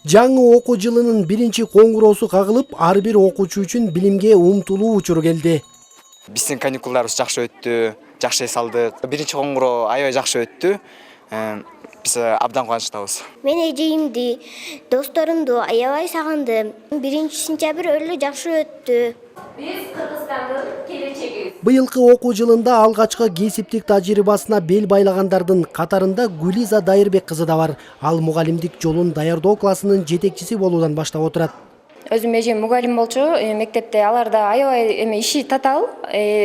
Жаңы окуу жылынын биринчи коңгуроосу кагылып, ар бир окуучу үчүн билимге умтулуу учуру келди. Биздин каникулдарыбыз жакшы өттү, жакшы эс алдык. Биринчи коңгуроо аябай жакшы өттү. Биз абдан кубанычтабыз. Мен эжейимди, досторумду аябай сагындым. 1-сентябрь эле жакшы өттү. Биз Кыргызстандын келечеги. Быйылкы окуу жылында алгачкы кесиптик тажрыйбасына бел байлагандардын катарында Гүлиза Дайырбек кызы да бар. Ал мугалимдик жолун даярдоо классынын жетекчиси болуудан баштап отурат. Өзүм эжем мугалим болчу, мектепте аларда аябай иши татаал,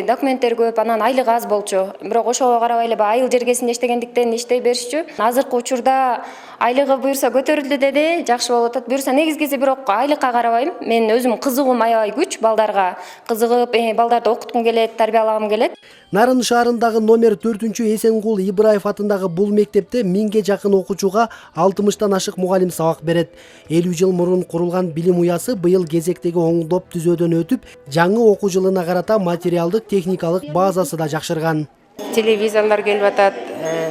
документтер көп, анан айлыгы аз болчу. Бирок ошого карабай эле айыл жергесинде иштегендиктен иштей беришчү. Азыркы учурда айлыгы буюрса көтөрүлдү деди, жакшы болуп атат. Буюрса негизгиси бирок айлыкка карабайм. Мен өзүм кызыгуум аябай күч, балдарга кызыгып, балдарды окуткум келет, тарбиялагым келет. Нарын шаарындагы номер 4-чү Эсенгул Ибраев атындагы бул мектепте 1000ге жакын окуучуга 60тан ашык мугалим сабак берет. 50 жыл мурун курулган билим уясы быйыл кезектеги оңдоп түзөөдөн өтүп, жаңы окуу жылына карата материалдык техникалык базасы да жакшырган. Телевизорлор келип атат,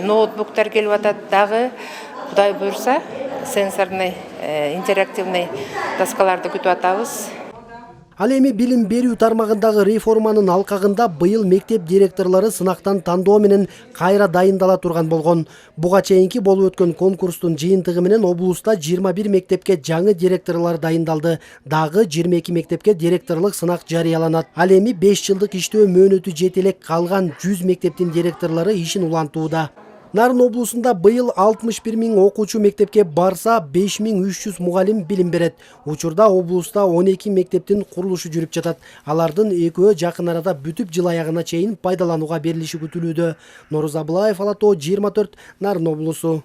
ноутбуктар келип атат, дагы Кудай буйрса сенсорный, интерактивный доскаларды күтүп атабыз. Ал эми билим берүү тармагындагы реформанын алкагында быйыл мектеп директорлору сынактан тандоо менен кайра дайындала турган болгон. Буга чейинки болуп өткөн конкурстун жыйынтыгы менен облуста 21 мектепке жаңы директорлор дайындалды. Дагы 22 мектепке директорлук сынак жарыяланат. Ал эми 5 жылдык иштөө мөөнөтү жете элек калган 100 мектептин директорлору ишин улантууда. Нарын облусунда быйыл 61 000 окуучу мектепке барса, 5300 мугалим билим берет. Учурда облуста 12 мектептин курулушу жүрүп жатат. Алардын экөө жакын арада бүтүп жыл аягына чейин пайдаланууга берилиши күтүлүүдө. Норуза Абылаев, Ала Тоо 24, Нарын облусу.